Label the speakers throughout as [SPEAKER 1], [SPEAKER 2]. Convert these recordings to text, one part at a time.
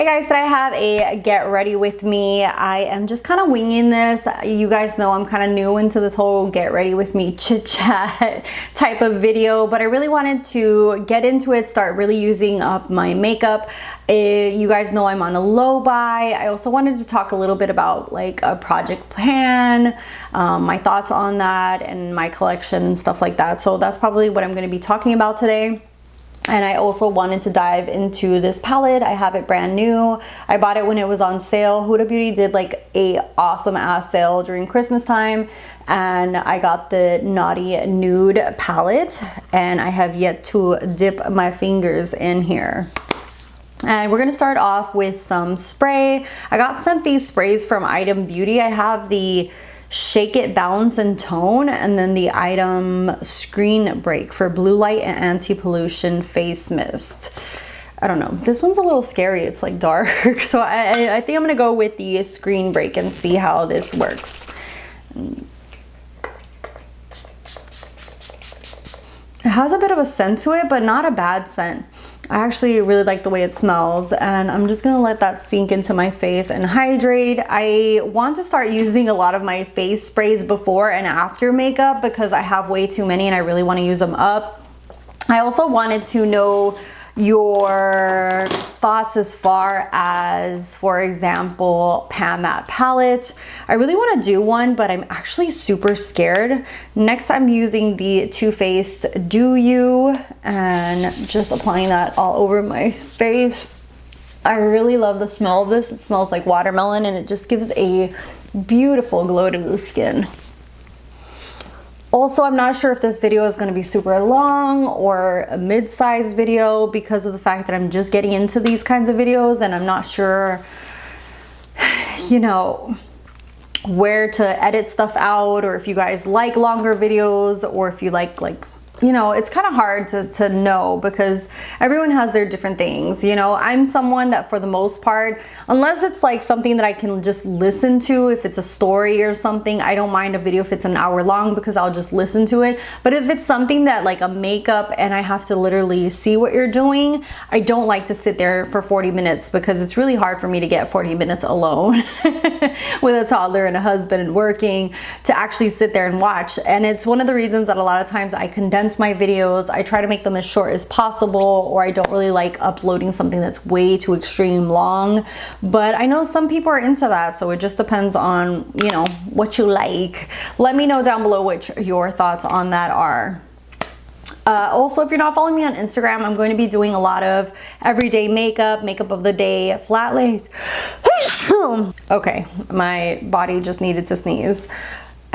[SPEAKER 1] Hey guys, today I have a get ready with me. I am just kind of winging this. You guys know I'm kind of new into this whole get ready with me chit chat type of video, but I really wanted to get into it, start really using up my makeup. You guys know I'm on a low buy. I also wanted to talk a little bit about like a project plan, my thoughts on that and my collection and stuff like that. So that's probably what I'm going to be talking about today. And I also wanted to dive into this palette. I have it brand new. I bought it when it was on sale. Huda Beauty did like a awesome ass sale during Christmas time. And I got the Naughty Nude palette. And I have yet to dip my fingers in here. And we're gonna start off with some spray. I got sent these sprays from Item Beauty. I have the Shake It, Balance and Tone, and then the Item Screen Break for blue light and anti-pollution face mist. I don't know, this one's a little scary. It's like dark, so I think I'm gonna go with the Screen Break and see how this works. It has a bit of a scent to it, but not a bad scent. I actually really like the way it smells, and I'm just gonna let that sink into my face and hydrate. I want to start using a lot of my face sprays before and after makeup because I have way too many and I really want to use them up. I also wanted to know your thoughts as far as, for example, pan matte palette. I really want to do one, but I'm actually super scared. Next, I'm using the Too Faced Do You and just applying that all over my face. I really love the smell of this. It smells like watermelon and it just gives a beautiful glow to the skin. Also, I'm not sure if this video is going to be super long or a mid-sized video because of the fact that I'm just getting into these kinds of videos and I'm not sure, you know, where to edit stuff out, or if you guys like longer videos, or if you like you know, it's kind of hard to know because everyone has their different things. You know, I'm someone that for the most part, unless it's like something that I can just listen to, if it's a story or something, I don't mind a video if it's an hour long because I'll just listen to it. But if it's something that like a makeup and I have to literally see what you're doing, I don't like to sit there for 40 minutes because it's really hard for me to get 40 minutes alone with a toddler and a husband and working to actually sit there and watch. And it's one of the reasons that a lot of times I condense my videos. I try to make them as short as possible, or I don't really like uploading something that's way too extreme long. But I know some people are into that, so it just depends on, you know, what you like. Let me know down below what your thoughts on that are. Also, if you're not following me on Instagram, I'm going to be doing a lot of everyday makeup, makeup of the day, flat lays. Okay, my body just needed to sneeze.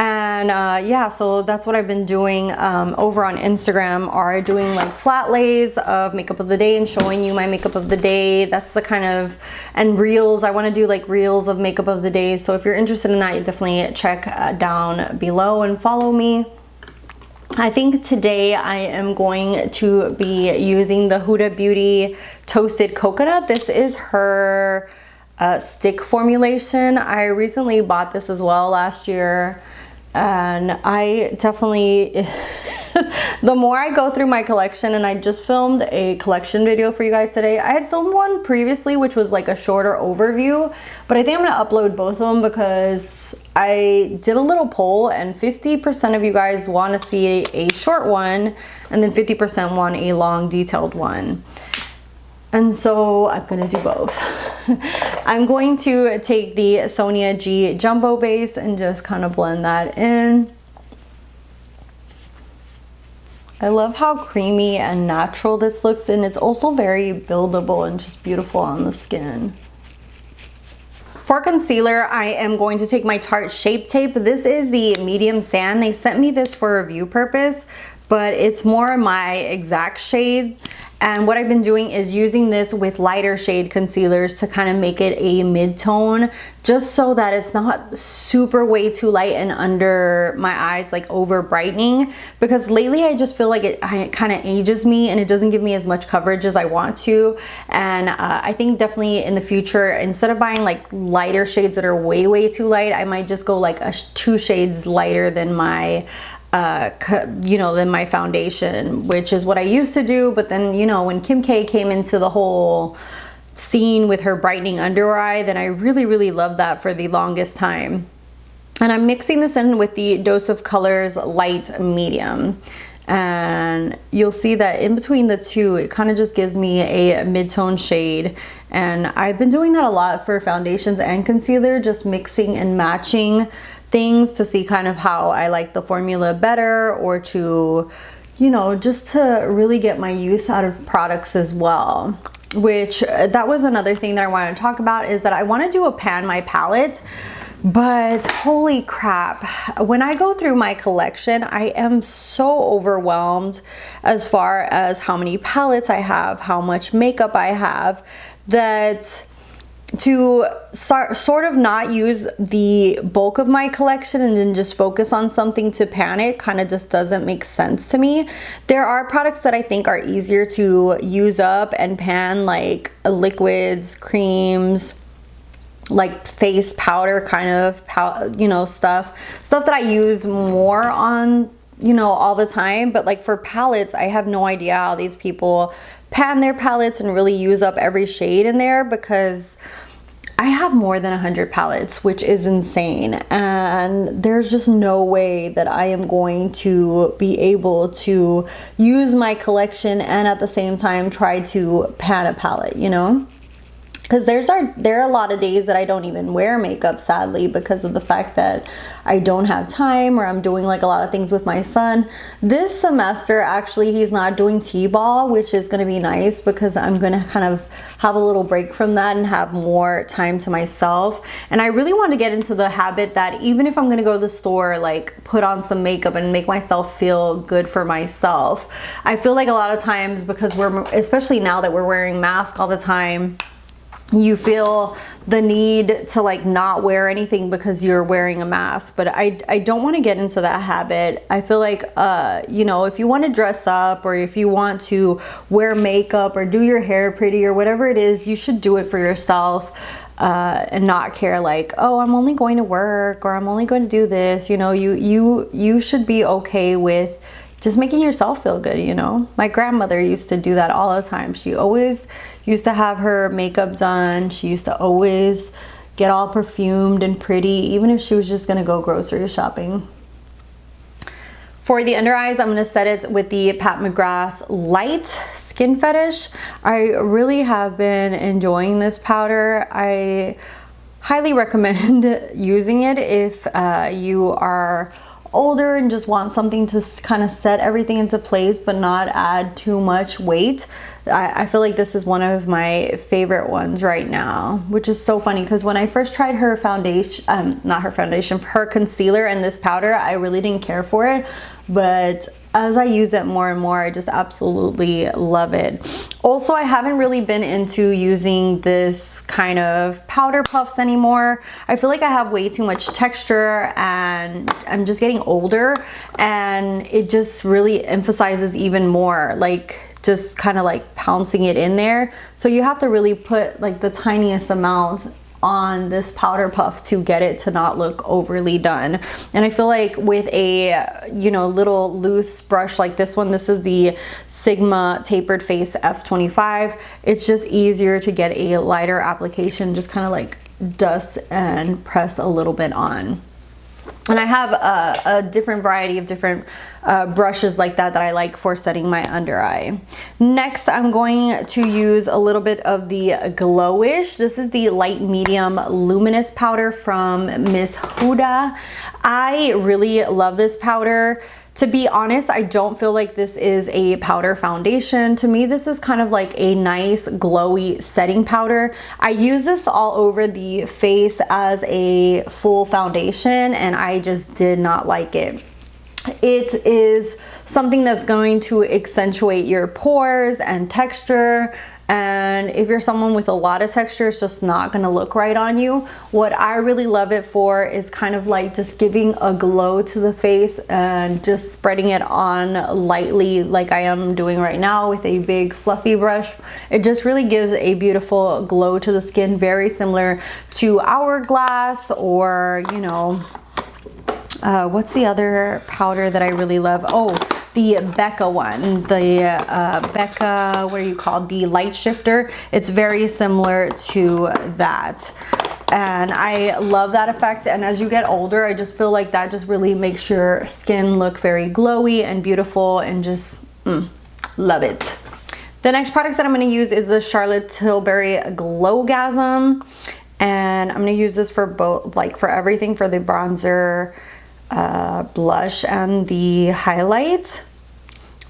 [SPEAKER 1] And yeah, so that's what I've been doing over on Instagram, are doing like flat lays of makeup of the day and showing you my makeup of the day. That's the kind of, and reels. I want to do like reels of makeup of the day. So if you're interested in that, you definitely check down below and follow me. I think today I am going to be using the Huda Beauty Toasted Coconut. This is her stick formulation. I recently bought this as well last year. And I definitely, the more I go through my collection, and I just filmed a collection video for you guys today. I had filmed one previously, which was like a shorter overview, but I think I'm gonna upload both of them because I did a little poll and 50% of you guys want to see a short one, and then 50% want a long detailed one. And so I'm gonna do both. I'm going to take the Sonia G Jumbo Base and just kind of blend that in. I love how creamy and natural this looks, and it's also very buildable and just beautiful on the skin. For concealer, I am going to take my Tarte Shape Tape. This is the medium sand. They sent me this for review purpose, but it's more my exact shade. And what I've been doing is using this with lighter shade concealers to kind of make it a mid-tone, just so that it's not super way too light and under my eyes, like over brightening. Because lately I just feel like it kind of ages me and it doesn't give me as much coverage as I want to. And I think definitely in the future, instead of buying like lighter shades that are way too light, I might just go like 2 shades lighter than my you know, than my foundation, which is what I used to do. But then, you know, when Kim K came into the whole seen with her brightening under eye, then I really love that for the longest time. And I'm mixing this in with the Dose of Colors Light Medium. And you'll see that in between the two, it kind of just gives me a mid-tone shade. And I've been doing that a lot for foundations and concealer, just mixing and matching things to see kind of how I like the formula better, or to, you know, just to really get my use out of products as well. Which, that was another thing that I wanted to talk about, is that I want to do a pan my palette. But holy crap, when I go through my collection, I am so overwhelmed as far as how many palettes I have, how much makeup I have, that to sort of not use the bulk of my collection and then just focus on something to pan it kind of just doesn't make sense to me. There are products that I think are easier to use up and pan, like liquids, creams, like face powder kind of, you know, stuff that I use more on, you know, all the time. But like for palettes, I have no idea how these people pan their palettes and really use up every shade in there, because I have more than 100 palettes, which is insane. And there's just no way that I am going to be able to use my collection and at the same time try to pan a palette, you know? Because there are a lot of days that I don't even wear makeup, sadly, because of the fact that I don't have time, or I'm doing like a lot of things with my son. This semester, actually, he's not doing T-ball, which is going to be nice, because I'm going to kind of have a little break from that and have more time to myself. And I really want to get into the habit that even if I'm going to go to the store, like put on some makeup and make myself feel good for myself. I feel like a lot of times, because especially now that we're wearing masks all the time, you feel the need to like not wear anything because you're wearing a mask. But I don't want to get into that habit. I feel like, you know, if you want to dress up, or if you want to wear makeup or do your hair pretty or whatever it is, you should do it for yourself, and not care like, oh, I'm only going to work, or I'm only going to do this. You know, you should be okay with just making yourself feel good, you know? My grandmother used to do that all the time. She always used to have her makeup done. She used to always get all perfumed and pretty, even if she was just gonna go grocery shopping. For the under eyes, I'm gonna set it with the Pat McGrath Light Skin Fetish. I really have been enjoying this powder. I highly recommend using it if you are older and just want something to kind of set everything into place but not add too much weight. I feel like this is one of my favorite ones right now, which is so funny because when I first tried her foundation, not her foundation, her concealer and this powder, I really didn't care for it, but as I use it more and more, I just absolutely love it. Also, I haven't really been into using this kind of powder puffs anymore. I feel like I have way too much texture and I'm just getting older, and it just really emphasizes even more, like just kind of like pouncing it in there. So you have to really put like the tiniest amount on this powder puff to get it to not look overly done. And I feel like with a, you know, little loose brush like this one, this is the Sigma Tapered Face F25, it's just easier to get a lighter application, just kind of like dust and press a little bit on. And I have a different variety of different brushes like that I like for setting my under eye. Next, I'm going to use a little bit of the Glowish. This is the light medium luminous powder from Miss Huda. I really love this powder. To be honest, I don't feel like this is a powder foundation. To me, this is kind of like a nice glowy setting powder. I use this all over the face as a full foundation and I just did not like it. It is something that's going to accentuate your pores and texture. And if you're someone with a lot of texture, it's just not gonna look right on you. What I really love it for is kind of like just giving a glow to the face and just spreading it on lightly like I am doing right now with a big fluffy brush. It just really gives a beautiful glow to the skin, very similar to Hourglass or, you know, what's the other powder that I really love? Oh, the Becca one, the Becca, what are you called? The light shifter. It's very similar to that. And I love that effect. And as you get older, I just feel like that just really makes your skin look very glowy and beautiful, and just love it. The next product that I'm going to use is the Charlotte Tilbury Glowgasm. And I'm going to use this for both, like for everything, for the bronzer, blush, and the highlight.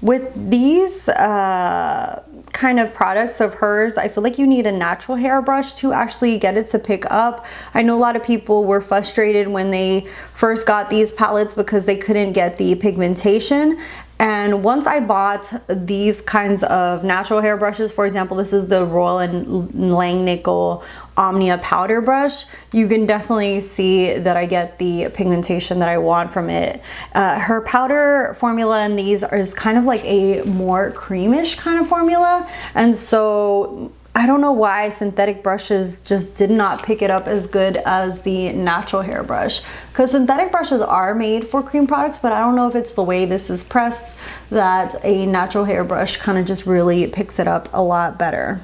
[SPEAKER 1] With these kind of products of hers, I feel like you need a natural hairbrush to actually get it to pick up. I know a lot of people were frustrated when they first got these palettes because they couldn't get the pigmentation. And once I bought these kinds of natural hairbrushes, for example, this is the Royal and Langnickel Omnia powder brush, you can definitely see that I get the pigmentation that I want from it. Her powder formula in these is kind of like a more creamish kind of formula, and so I don't know why synthetic brushes just did not pick it up as good as the natural hairbrush, because synthetic brushes are made for cream products, but I don't know if it's the way this is pressed that a natural hairbrush kind of just really picks it up a lot better.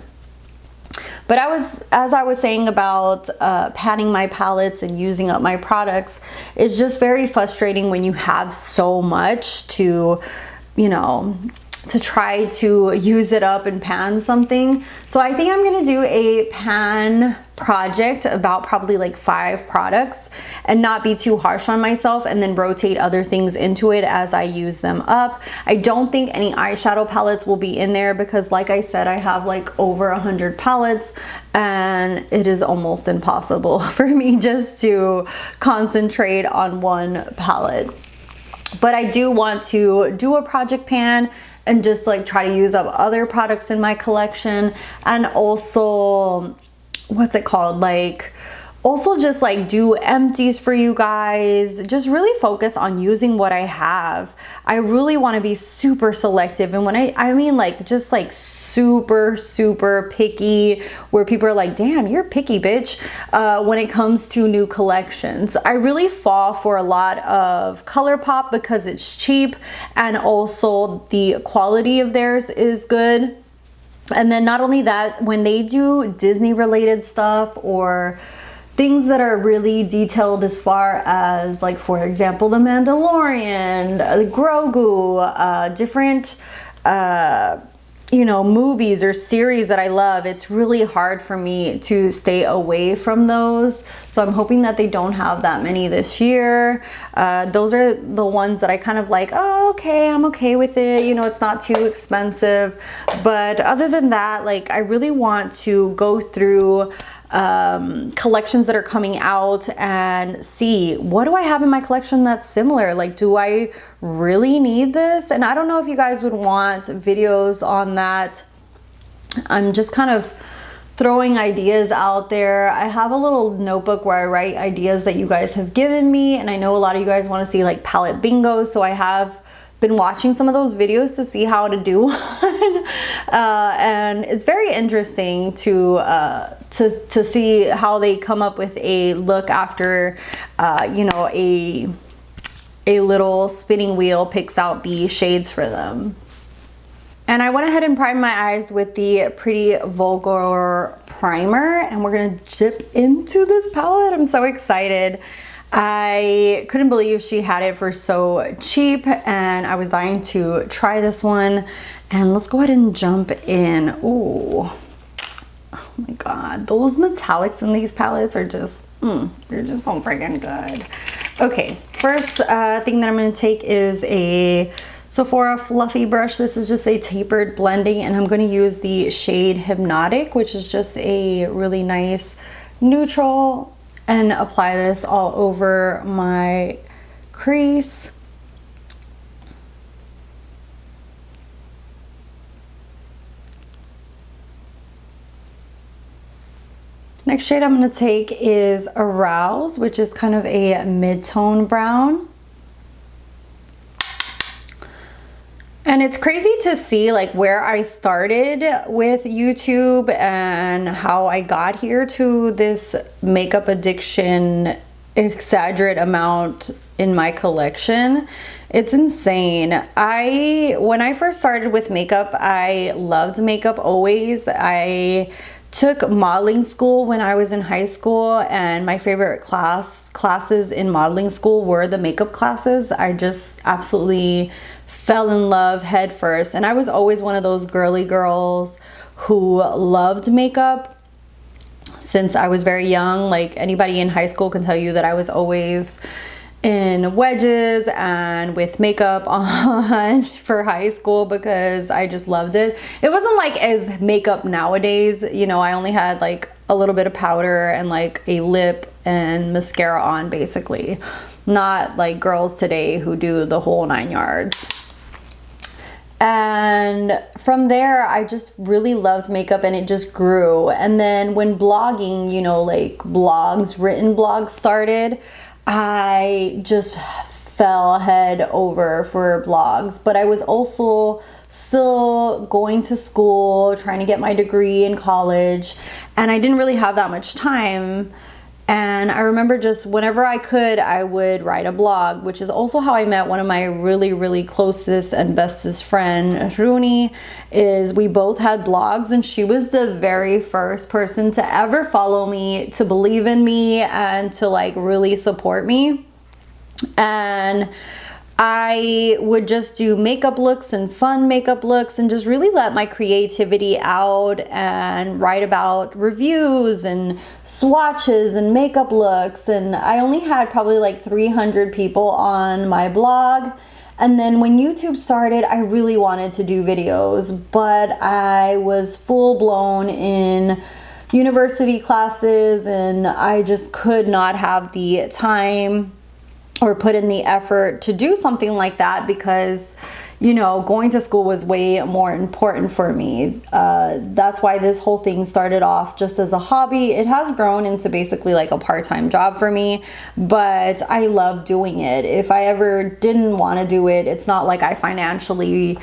[SPEAKER 1] But as I was saying about padding my palettes and using up my products, it's just very frustrating when you have so much to, you know, to try to use it up and pan something. So I think I'm gonna do a pan project about probably like 5 products and not be too harsh on myself, and then rotate other things into it as I use them up. I don't think any eyeshadow palettes will be in there because, like I said, I have like over 100 palettes, and it is almost impossible for me just to concentrate on one palette. But I do want to do a project pan and just like try to use up other products in my collection, and also, what's it called, like also just like do empties for you guys. Just really focus on using what I have. I really want to be super selective, and when I mean like just like super picky, where people are like, damn, you're picky, bitch, when it comes to new collections. I really fall for a lot of Colourpop because it's cheap, and also the quality of theirs is good. And then not only that, when they do Disney related stuff or things that are really detailed, as far as like, for example, The Mandalorian, Grogu, different you know, movies or series that I love, it's really hard for me to stay away from those. So I'm hoping that they don't have that many this year. Those are the ones that I kind of like, oh, okay, I'm okay with it. You know, it's not too expensive. But other than that, like, I really want to go through collections that are coming out and see, what do I have in my collection that's similar? Like, do I really need this? And I don't know if you guys would want videos on that. I'm just kind of throwing ideas out there. I have a little notebook where I write ideas that you guys have given me, and I know a lot of you guys want to see like palette bingos, so I have been watching some of those videos to see how to do one. And it's very interesting to see how they come up with a look after you know, a little spinning wheel picks out the shades for them. And I went ahead and primed my eyes with the Pretty Vulgar primer, and we're gonna dip into this palette. I'm so excited. I couldn't believe she had it for so cheap, and I was dying to try this one. And let's go ahead and jump in. Ooh, oh my god, those metallics in these palettes are just they're just so freaking good. Okay, first thing that I'm going to take is a Sephora fluffy brush. This is just a tapered blending, and I'm going to use the shade Hypnotic, which is just a really nice neutral, and apply this all over my crease. Next shade I'm going to take is Arouse, which is kind of a mid-tone brown. And it's crazy to see like where I started with YouTube and how I got here to this makeup addiction exaggerate amount in my collection. It's insane. When I first started with makeup, I loved makeup always. I took modeling school when I was in high school, and my favorite classes in modeling school were the makeup classes. I just absolutely fell in love head first, and I was always one of those girly girls who loved makeup since I was very young. Like, anybody in high school can tell you that I was always in wedges and with makeup on for high school because I just loved it. It wasn't like as makeup nowadays, you know, I only had like a little bit of powder and like a lip and mascara on, basically. Not like girls today who do the whole 9 yards. And from there, I just really loved makeup, and it just grew. And then when blogging, you know, like blogs, written blogs started, I just fell head over for blogs. But I was also still going to school, trying to get my degree in college, and I didn't really have that much time. And I remember just whenever I could, I would write a blog, which is also how I met one of my really, really closest and bestest friend, Rooney. Is we both had blogs, and she was the very first person to ever follow me, to believe in me, and to like really support me. And I would just do makeup looks and fun makeup looks and just really let my creativity out and write about reviews and swatches and makeup looks. And I only had probably like 300 people on my blog. And then when YouTube started, I really wanted to do videos, but I was full blown in university classes, and I just could not have the time or put in the effort to do something like that because, you know, going to school was way more important for me. That's why this whole thing started off just as a hobby. It has grown into basically like a part-time job for me, but I love doing it. If I ever didn't want to do it, it's not like I financially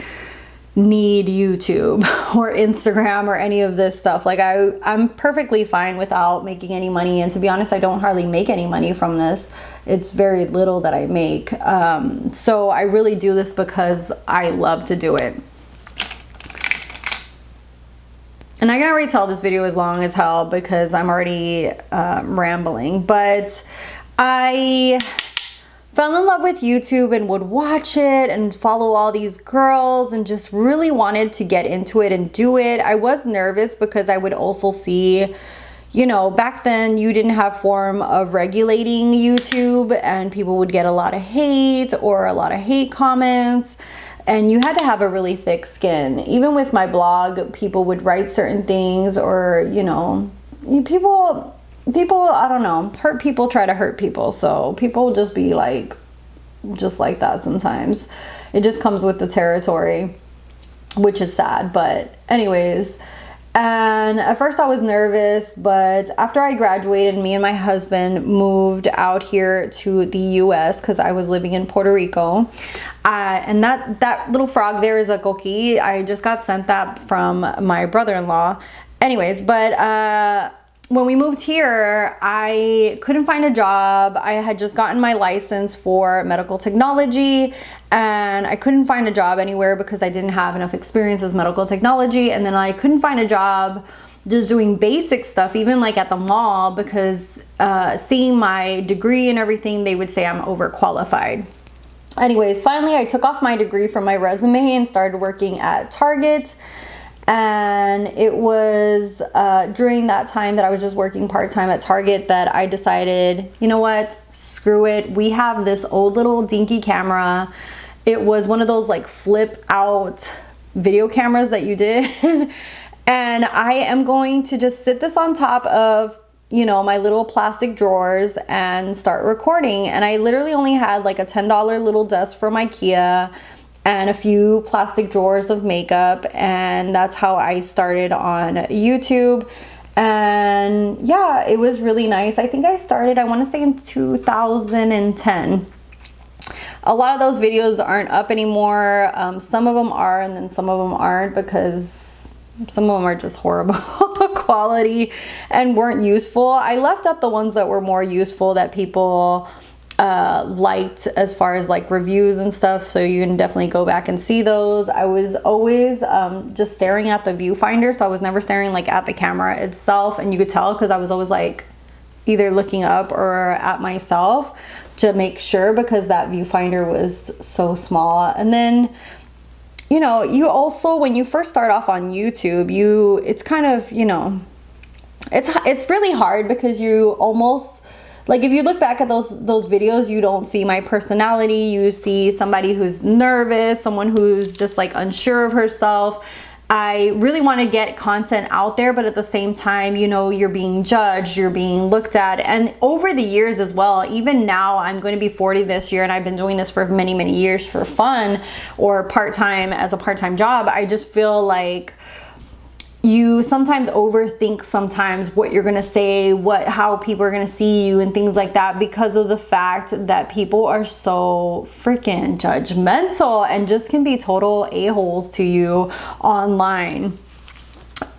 [SPEAKER 1] need YouTube or Instagram or any of this stuff. Like I'm perfectly fine without making any money, and to be honest, I don't hardly make any money from this. It's very little that I make. So I really do this because I love to do it. And I'm gonna retell this video as long as hell because I'm already rambling, but I fell in love with YouTube and would watch it and follow all these girls and just really wanted to get into it and do it. I was nervous because I would also see, you know, back then you didn't have form of regulating YouTube, and people would get a lot of hate or a lot of hate comments, and you had to have a really thick skin. Even with my blog, people would write certain things, or, you know, people, I don't know, hurt people try to hurt people. So people will just be like, just like that sometimes. It just comes with the territory, which is sad. But anyways, and at first I was nervous, but after I graduated, me and my husband moved out here to the US because I was living in Puerto Rico. And that little frog there is a coqui. I just got sent that from my brother-in-law. Anyways, but when we moved here, I couldn't find a job. I had just gotten my license for medical technology, and I couldn't find a job anywhere because I didn't have enough experience as medical technology. And then I couldn't find a job just doing basic stuff, even like at the mall, because seeing my degree and everything, they would say I'm overqualified. Anyways, finally I took off my degree from my resume and started working at Target. And it was during that time that I was just working part-time at Target that I decided, you know what, screw it. We have this old little dinky camera. It was one of those like flip out video cameras that you did. And I am going to just sit this on top of, you know, my little plastic drawers and start recording. And I literally only had like a $10 little desk from IKEA and a few plastic drawers of makeup, and that's how I started on YouTube. And yeah, it was really nice. I think I started, I want to say in 2010. A lot of those videos aren't up anymore. Some of them are, and then some of them aren't, because some of them are just horrible quality and weren't useful. I left up the ones that were more useful, that people liked as far as like reviews and stuff, so you can definitely go back and see those. I was always just staring at the viewfinder, so I was never staring like at the camera itself, and you could tell because I was always like either looking up or at myself to make sure, because that viewfinder was so small. And then, you know, you also, when you first start off on YouTube, it's kind of, you know, it's really hard because you almost, like, if you look back at those videos, you don't see my personality. You see somebody who's nervous, someone who's just like unsure of herself. I really want to get content out there, but at the same time, you know, you're being judged, you're being looked at. And over the years as well, even now, I'm going to be 40 this year, and I've been doing this for many, many years for fun or part-time as a part-time job. I just feel like you sometimes overthink sometimes what you're gonna say, how people are gonna see you and things like that, because of the fact that people are so freaking judgmental and just can be total a-holes to you online.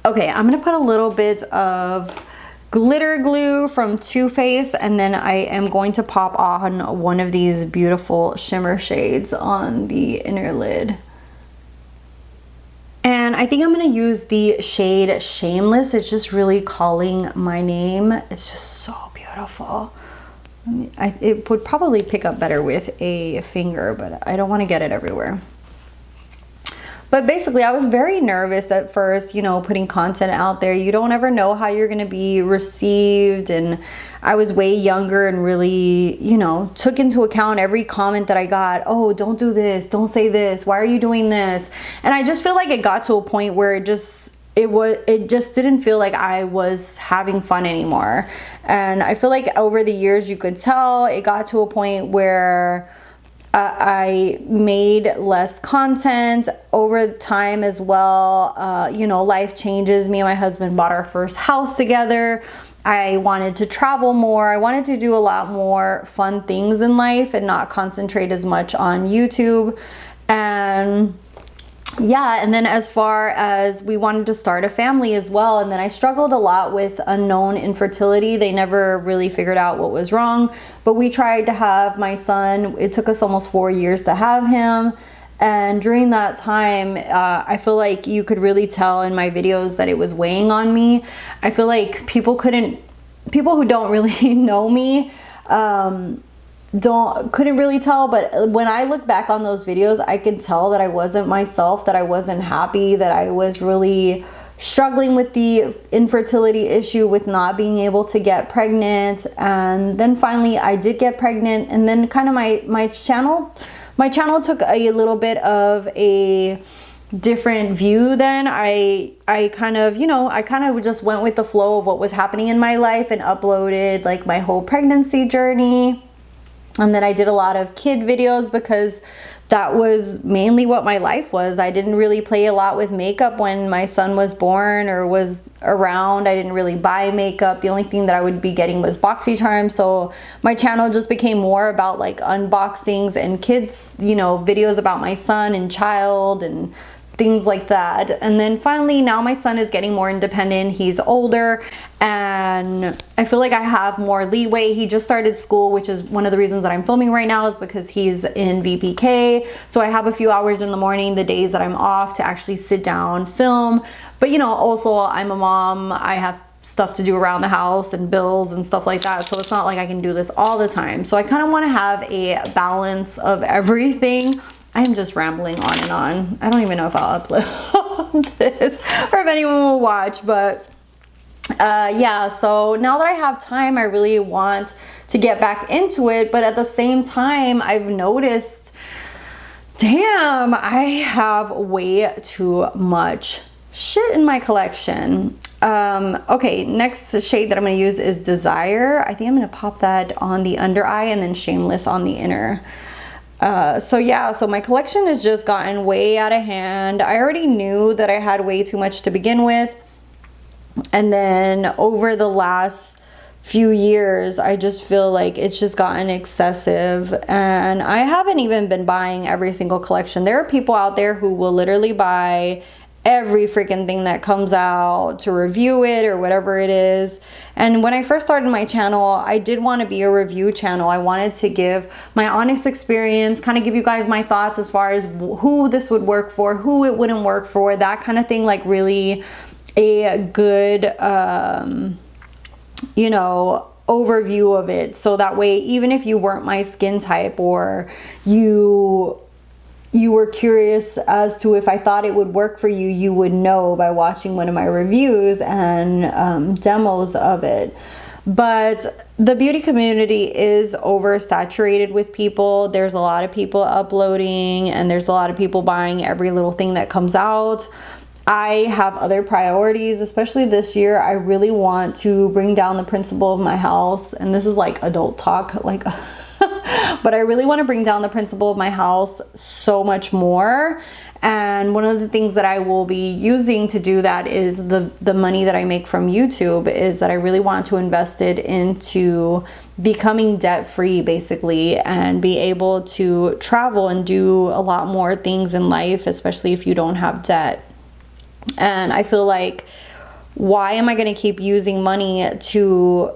[SPEAKER 1] Okay, I'm gonna put a little bit of glitter glue from Too Faced, and then I am going to pop on one of these beautiful shimmer shades on the inner lid. And I think I'm going to use the shade Shameless. It's just really calling my name. It's just so beautiful. It would probably pick up better with a finger, but I don't want to get it everywhere. But basically, I was very nervous at first, you know, putting content out there. You don't ever know how you're going to be received. And I was way younger and really, you know, took into account every comment that I got. Oh, don't do this. Don't say this. Why are you doing this? And I just feel like it got to a point where it just didn't feel like I was having fun anymore. And I feel like over the years, you could tell it got to a point where I made less content over time as well. You know, life changes. Me and my husband bought our first house together. I wanted to travel more. I wanted to do a lot more fun things in life and not concentrate as much on YouTube. And yeah, and then as far as we wanted to start a family as well, and then I struggled a lot with unknown infertility. They never really figured out what was wrong, but we tried to have my son. It took us almost 4 years to have him, and during that time, I feel like you could really tell in my videos that it was weighing on me. I feel like people who don't really know me, couldn't really tell, but when I look back on those videos, I could tell that I wasn't myself, that I wasn't happy, that I was really struggling with the infertility issue, with not being able to get pregnant. And then finally I did get pregnant, and then kind of my channel took a little bit of a different view. Then I kind of just went with the flow of what was happening in my life and uploaded like my whole pregnancy journey. And then I did a lot of kid videos because that was mainly what my life was. I didn't really play a lot with makeup when my son was born or was around. I didn't really buy makeup. The only thing that I would be getting was BoxyCharm. So my channel just became more about like unboxings and kids, you know, videos about my son and child and things like that. And then finally, now my son is getting more independent. He's older, and I feel like I have more leeway. He just started school, which is one of the reasons that I'm filming right now, is because he's in VPK. So I have a few hours in the morning, the days that I'm off, to actually sit down, film. But you know, also I'm a mom. I have stuff to do around the house and bills and stuff like that. So it's not like I can do this all the time. So I kind of want to have a balance of everything. I'm just rambling on and on. I don't even know if I'll upload this or if anyone will watch, but yeah, so now that I have time, I really want to get back into it. But at the same time, I've noticed, damn, I have way too much shit in my collection. Okay, next shade that I'm going to use is Desire. I think I'm going to pop that on the under eye and then Shameless on the inner. So yeah, so my collection has just gotten way out of hand. I already knew that I had way too much to begin with. And then over the last few years, I just feel like it's just gotten excessive. And I haven't even been buying every single collection. There are people out there who will literally buy every freaking thing that comes out to review it or whatever it is. And when I first started my channel, I did want to be a review channel. I wanted to give my honest experience, kind of give you guys my thoughts as far as who this would work for, who it wouldn't work for, that kind of thing. Like really a good, you know, overview of it. So that way, even if you weren't my skin type, or you were curious as to if I thought it would work for you, you would know by watching one of my reviews and demos of it. But the beauty community is oversaturated with people. There's a lot of people uploading, and there's a lot of people buying every little thing that comes out. I have other priorities, especially this year. I really want to bring down the principal of my house, and this is like adult talk, like but I really want to bring down the principal of my house so much more. And one of the things that I will be using to do that is the money that I make from YouTube, is that I really want to invest it into becoming debt free, basically, and be able to travel and do a lot more things in life, especially if you don't have debt. And I feel like, why am I going to keep using money to,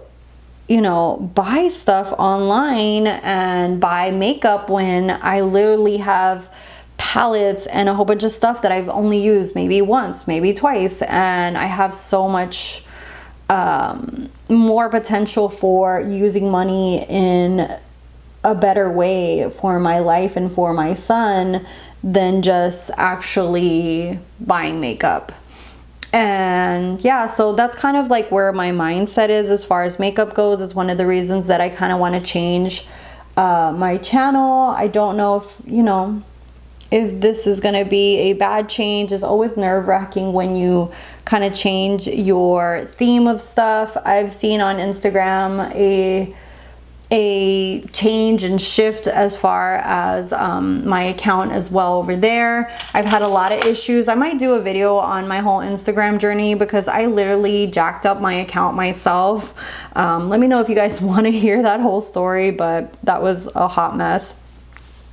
[SPEAKER 1] you know, buy stuff online and buy makeup when I literally have palettes and a whole bunch of stuff that I've only used maybe once, maybe twice, and I have so much more potential for using money in a better way for my life and for my son than just actually buying makeup. And yeah, so that's kind of like where my mindset is as far as makeup goes. Is one of the reasons that I kind of want to change my channel. I don't know if, you know, if this is going to be a bad change. It's always nerve-wracking when you kind of change your theme of stuff. I've seen on Instagram a change and shift as far as my account as well over there. I've had a lot of issues. I might do a video on my whole Instagram journey, because I literally jacked up my account myself. Let me know if you guys want to hear that whole story, but that was a hot mess.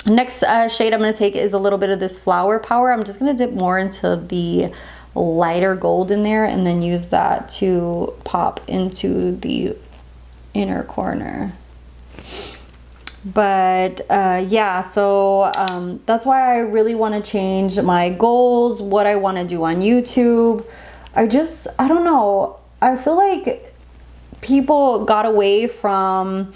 [SPEAKER 1] Next shade I'm going to take is a little bit of this Flower Power. I'm just going to dip more into the lighter gold in there, and then use that to pop into the inner corner. But yeah, so that's why I really want to change my goals, what I want to do on YouTube. I don't know, I feel like people got away from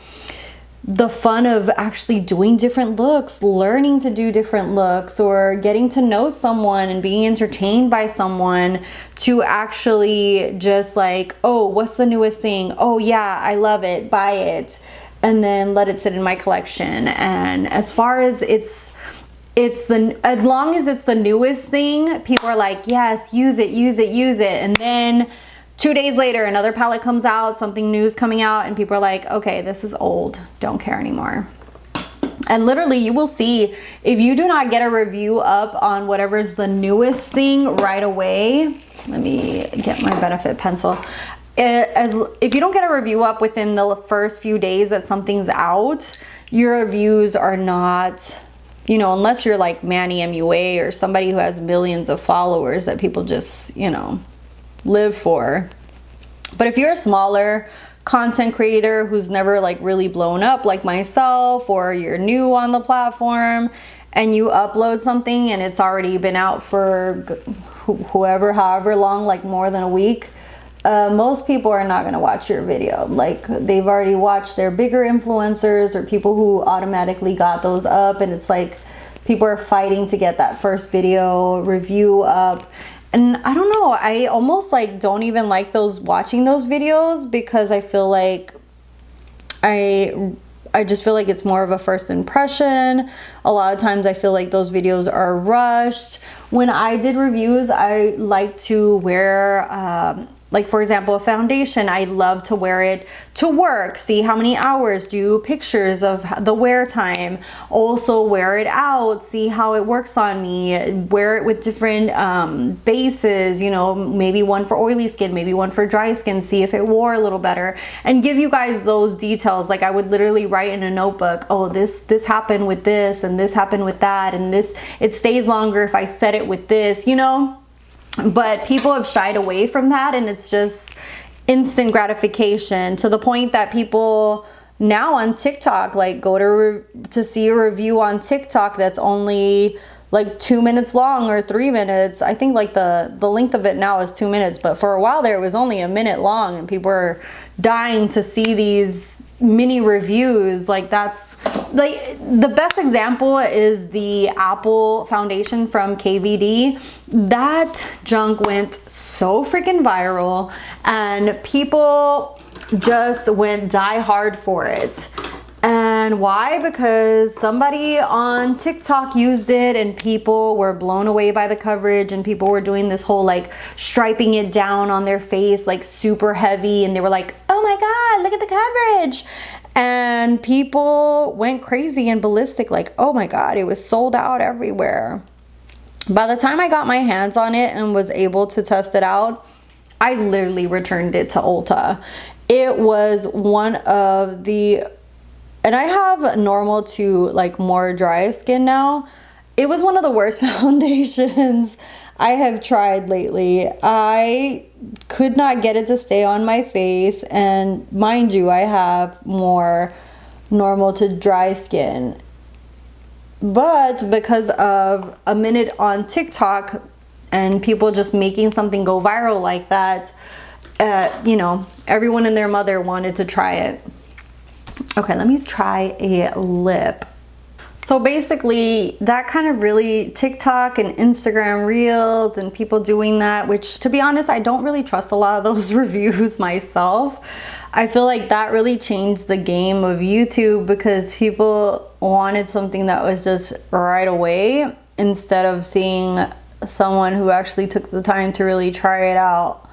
[SPEAKER 1] the fun of actually doing different looks, learning to do different looks, or getting to know someone and being entertained by someone, to actually just like, oh, what's the newest thing? Oh yeah, I love it, buy it, and then let it sit in my collection. And as far as as long as it's the newest thing, people are like, yes, use it, use it, use it. And then 2 days later, another palette comes out, something new is coming out, and people are like, okay, this is old, don't care anymore. And literally, you will see, if you do not get a review up on whatever's the newest thing right away, let me get my Benefit pencil. If you don't get a review up within the first few days that something's out, your reviews are not, you know, unless you're like Manny MUA or somebody who has millions of followers that people just, you know, live for. But if you're a smaller content creator who's never like really blown up like myself, or you're new on the platform and you upload something and it's already been out for however long, like more than a week, most people are not going to watch your video. Like, they've already watched their bigger influencers or people who automatically got those up, and it's like people are fighting to get that first video review up. And I don't know, I almost like don't even like watching those videos, because I feel like I just feel like it's more of a first impression. A lot of times I feel like those videos are rushed. When I did reviews, I like to wear like, for example, a foundation. I love to wear it to work, see how many hours, do pictures of the wear time, also wear it out, see how it works on me, wear it with different bases, you know, maybe one for oily skin, maybe one for dry skin, see if it wore a little better, and give you guys those details. Like, I would literally write in a notebook, oh, this happened with this, and this happened with that, and this, it stays longer if I set it with this, you know. But people have shied away from that, and it's just instant gratification to the point that people now on TikTok like go to see a review on TikTok that's only like 2 minutes long or 3 minutes. I think like the length of it now is 2 minutes, but for a while there it was only a minute long, and people were dying to see these mini reviews. Like, that's like the best example is the Apple foundation from KVD. That junk went so freaking viral, and people just went die hard for it. And why? Because somebody on TikTok used it, and people were blown away by the coverage, and people were doing this whole like striping it down on their face like super heavy, and they were like, oh my god, look at the coverage. And people went crazy and ballistic, like, oh my god, it was sold out everywhere. By the time I got my hands on it and was able to test it out, I literally returned it to Ulta. It was one of the, and I have normal to like more dry skin now. It was one of the worst foundations I have tried lately. I could not get it to stay on my face, and mind you, I have more normal to dry skin. But because of a minute on TikTok and people just making something go viral like that, you know, everyone and their mother wanted to try it. Okay, let me try a lip. So basically, that kind of really, TikTok and Instagram Reels and people doing that, which to be honest, I don't really trust a lot of those reviews myself. I feel like that really changed the game of YouTube, because people wanted something that was just right away instead of seeing someone who actually took the time to really try it out.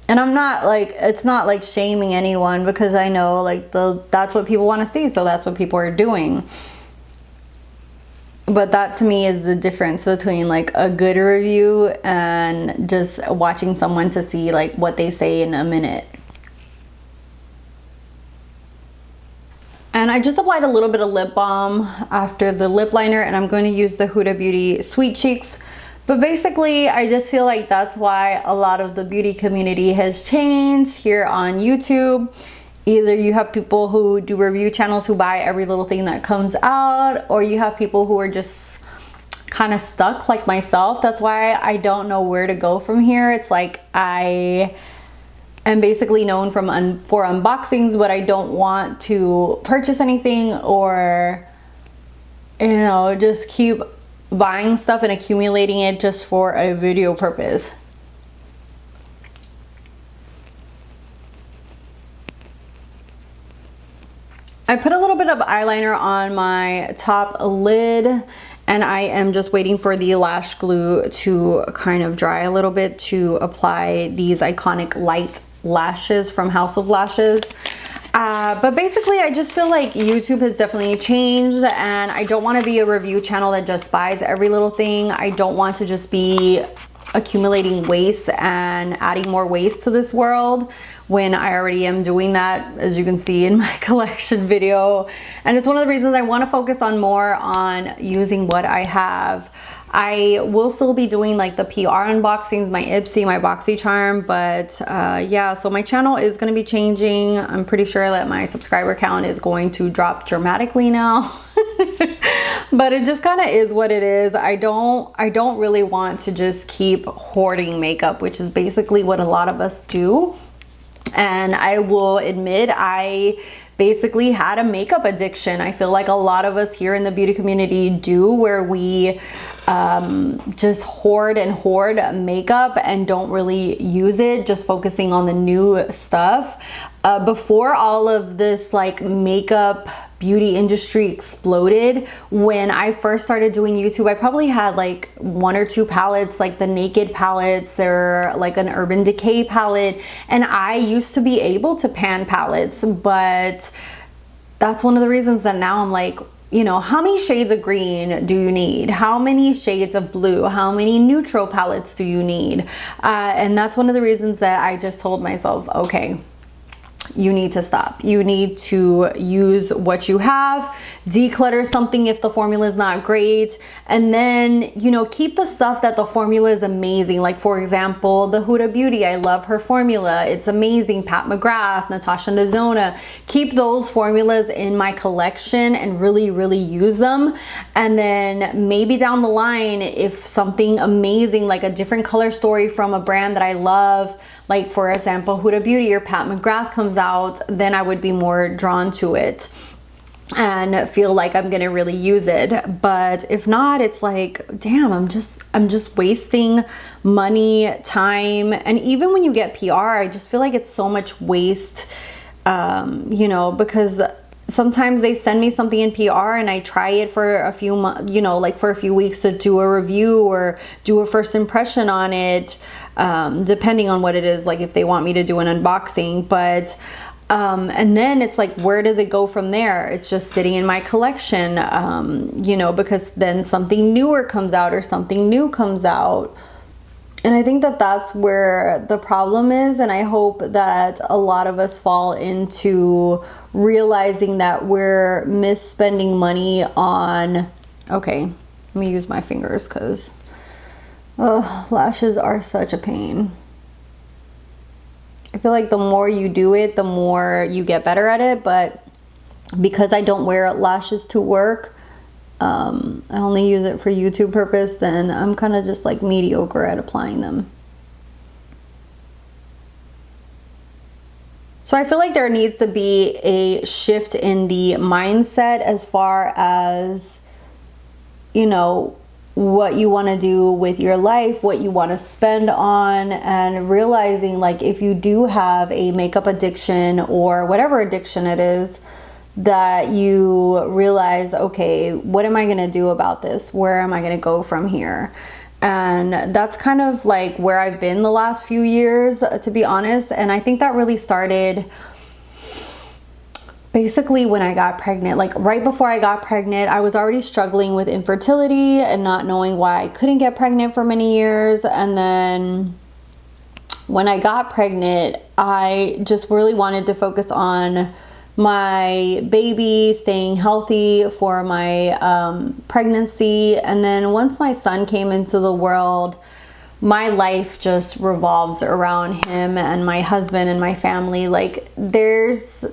[SPEAKER 1] And I'm not like, it's not like shaming anyone, because I know like that's what people want to see, so that's what people are doing. But that to me is the difference between like a good review and just watching someone to see like what they say in a minute. And I just applied a little bit of lip balm after the lip liner, and I'm going to use the Huda Beauty Sweet Cheeks. But basically, I just feel like that's why a lot of the beauty community has changed here on YouTube. Either you have people who do review channels who buy every little thing that comes out, or you have people who are just kind of stuck like myself. That's why I don't know where to go from here. It's like I am basically known for unboxings, but I don't want to purchase anything, or, you know, just keep buying stuff and accumulating it just for a video purpose. I put a little bit of eyeliner on my top lid, and I am just waiting for the lash glue to kind of dry a little bit to apply these iconic light lashes from House of Lashes. But basically, I just feel like YouTube has definitely changed, and I don't want to be a review channel that just buys every little thing. I don't want to just be accumulating waste and adding more waste to this world when I already am doing that, as you can see in my collection video. And it's one of the reasons I want to focus on more on using what I have. I will still be doing like the PR unboxings, my Ipsy, my BoxyCharm, but yeah, so my channel is going to be changing. I'm pretty sure that my subscriber count is going to drop dramatically now. But it just kind of is what it is. I don't really want to just keep hoarding makeup, which is basically what a lot of us do. And I will admit, I basically had a makeup addiction. I feel like a lot of us here in the beauty community do, where we just hoard makeup and don't really use it, just focusing on the new stuff. Before all of this like makeup beauty industry exploded, when I first started doing YouTube, I probably had like 1 or 2 palettes, like the Naked palettes. They're like an Urban Decay palette, and I used to be able to pan palettes, but that's one of the reasons that now I'm like, you know, how many shades of green do you need? How many shades of blue? How many neutral palettes do you need? And that's one of the reasons that I just told myself, okay, you need to stop. You need to use what you have, declutter something if the formula is not great, and then, you know, keep the stuff that the formula is amazing. Like, for example, the Huda Beauty, I love her formula. It's amazing. Pat McGrath, Natasha Denona. Keep those formulas in my collection and really, really use them. And then maybe down the line, if something amazing, like a different color story from a brand that I love, like for example, Huda Beauty or Pat McGrath comes out, then I would be more drawn to it and feel like I'm gonna really use it. But if not, it's like, damn, I'm just wasting money, time. And even when you get PR, I just feel like it's so much waste, you know, because sometimes they send me something in PR and I try it for a few months, you know, like for a few weeks to do a review or do a first impression on it, depending on what it is, like if they want me to do an unboxing. But and then it's like, where does it go from there? It's just sitting in my collection, you know, because then something newer comes out or something new comes out. And I think that that's where the problem is. And I hope that a lot of us fall into realizing that we're misspending money on, okay, let me use my fingers because lashes are such a pain. I feel like the more you do it, the more you get better at it. But because I don't wear lashes to work, I only use it for YouTube purpose, then I'm kind of just like mediocre at applying them. So I feel like there needs to be a shift in the mindset as far as, you know, what you want to do with your life, what you want to spend on, and realizing like if you do have a makeup addiction or whatever addiction it is, that you realize, okay, what am I going to do about this? Where am I going to go from here? And that's kind of like where I've been the last few years, to be honest. And I think that really started basically when I got pregnant. Like right before I got pregnant, I was already struggling with infertility and not knowing why I couldn't get pregnant for many years. And then when I got pregnant, I just really wanted to focus on my baby, staying healthy for my pregnancy. And then once my son came into the world, my life just revolves around him and my husband and my family. Like there's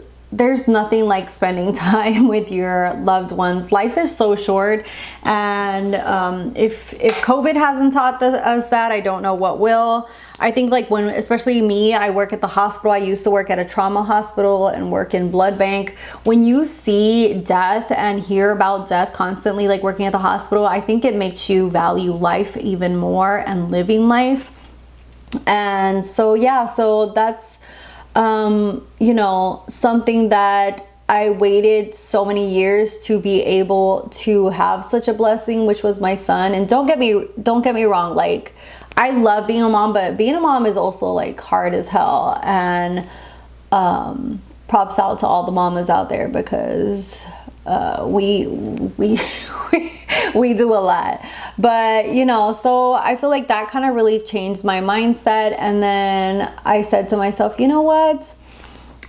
[SPEAKER 1] nothing like spending time with your loved ones. Life is so short, and if COVID hasn't taught us that, I don't know what will. I think like when, especially me, I work at the hospital. I used to work at a trauma hospital and work in blood bank. When you see death and hear about death constantly, like working at the hospital, I think it makes you value life even more and living life. And so yeah, so that's you know, something that I waited so many years to be able to have such a blessing, which was my son. And don't get me wrong, like I love being a mom, but being a mom is also like hard as hell. And props out to all the mamas out there, because we do a lot. But you know, so I feel like that kind of really changed my mindset. And then I said to myself, you know what,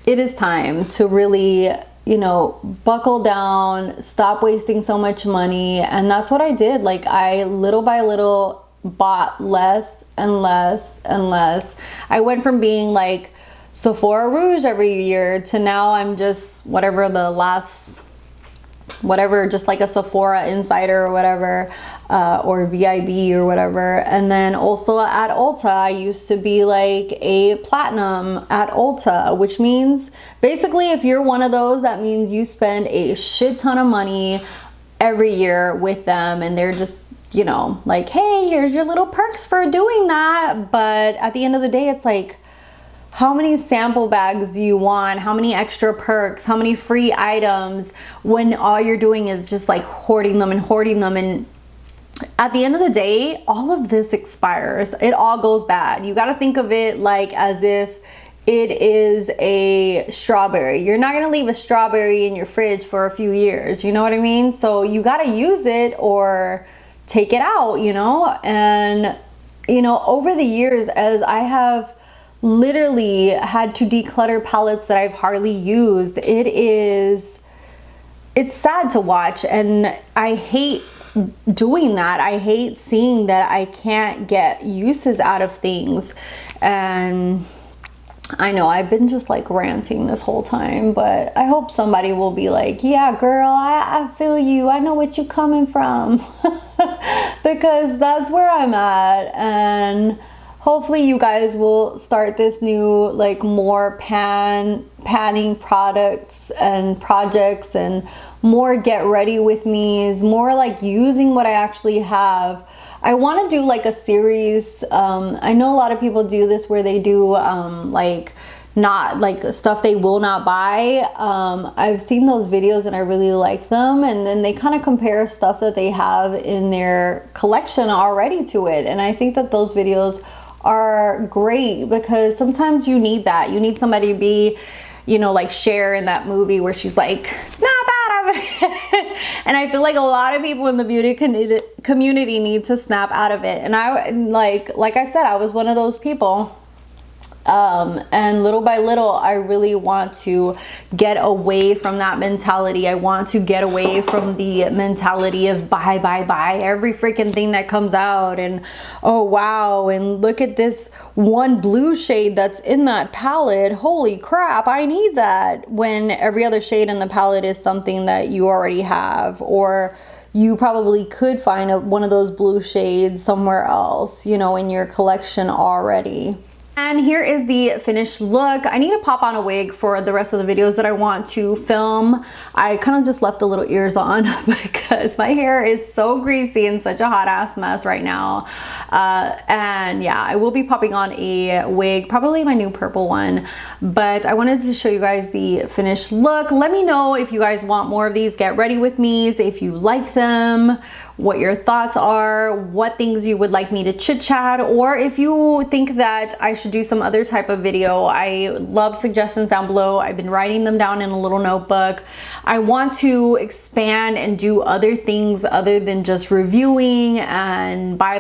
[SPEAKER 1] it is time to really, you know, buckle down, stop wasting so much money. And that's what I did. Like I little by little bought less and less and less. I went from being like Sephora Rouge every year to now I'm just whatever the last, whatever, just like a Sephora Insider or whatever, or VIB or whatever. And then also at Ulta, I used to be like a platinum at Ulta, which means basically if you're one of those, that means you spend a shit ton of money every year with them, and they're just, you know, like, hey, here's your little perks for doing that. But at the end of the day, it's like, how many sample bags do you want? How many extra perks? How many free items, when all you're doing is just like hoarding them and hoarding them? And at the end of the day, all of this expires. It all goes bad. You got to think of it like as if it is a strawberry. You're not going to leave a strawberry in your fridge for a few years. You know what I mean? So you got to use it or take it out, you know? And, you know, over the years, as I have literally had to declutter palettes that I've hardly used. It's sad to watch, and I hate doing that. I hate seeing that I can't get uses out of things. And I know I've been just like ranting this whole time, but I hope somebody will be like, yeah girl, I feel you, I know what you're coming from. Because that's where I'm at. And hopefully you guys will start this new like more panning products and projects, and more get ready with me's, more like using what I actually have. I want to do like a series. I know a lot of people do this where they do like not like stuff they will not buy. I've seen those videos and I really like them, and then they kind of compare stuff that they have in their collection already to it. And I think that those videos are great, because sometimes you need that. You need somebody to be, you know, like Cher in that movie where she's like, snap out of it. And I feel like a lot of people in the beauty community need to snap out of it. And I like I said, I was one of those people. And little by little, I really want to get away from that mentality. I want to get away from the mentality of buy every freaking thing that comes out, and oh wow, and look at this one blue shade that's in that palette, holy crap, I need that, when every other shade in the palette is something that you already have, or you probably could find one of those blue shades somewhere else, you know, in your collection already. And here is the finished look. I need to pop on a wig for the rest of the videos that I want to film. I kind of just left the little ears on because my hair is so greasy and such a hot ass mess right now. And yeah, I will be popping on a wig, probably my new purple one. But I wanted to show you guys the finished look. Let me know if you guys want more of these get ready with me's, if you like them, what your thoughts are, what things you would like me to chit chat, or if you think that I should do some other type of video. I love suggestions down below. I've been writing them down in a little notebook. I want to expand and do other things other than just reviewing and buy.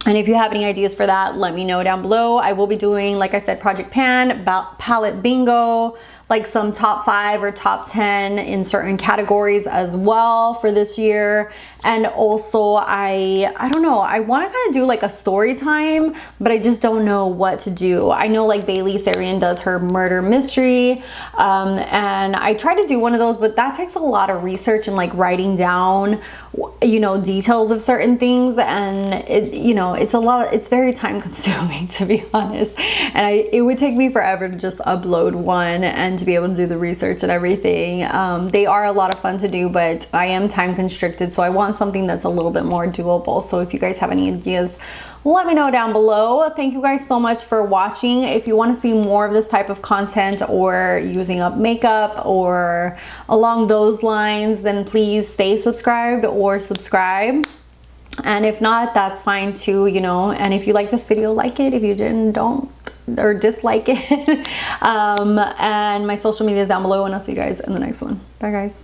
[SPEAKER 1] And if you have any ideas for that, let me know down below. I will be doing, like I said, Project Pan, palette bingo, like some top 5 or top 10 in certain categories as well for this year. And also I don't know, I want to kind of do like a story time, but I just don't know what to do. I know like Bailey Sarian does her murder mystery, and I try to do one of those, but that takes a lot of research and like writing down, you know, details of certain things, and it, you know, it's very time consuming, to be honest. And it would take me forever to just upload one and to be able to do the research and everything. They are a lot of fun to do, but I am time constricted, so I want something that's a little bit more doable. So if you guys have any ideas, let me know down below. Thank you guys so much for watching. If you want to see more of this type of content, or using up makeup or along those lines, then please stay subscribed or subscribe. And if not, that's fine too, you know. And if you like this video, like it. If you didn't, don't, or dislike it. And my social media is down below, and I'll see you guys in the next one. Bye guys.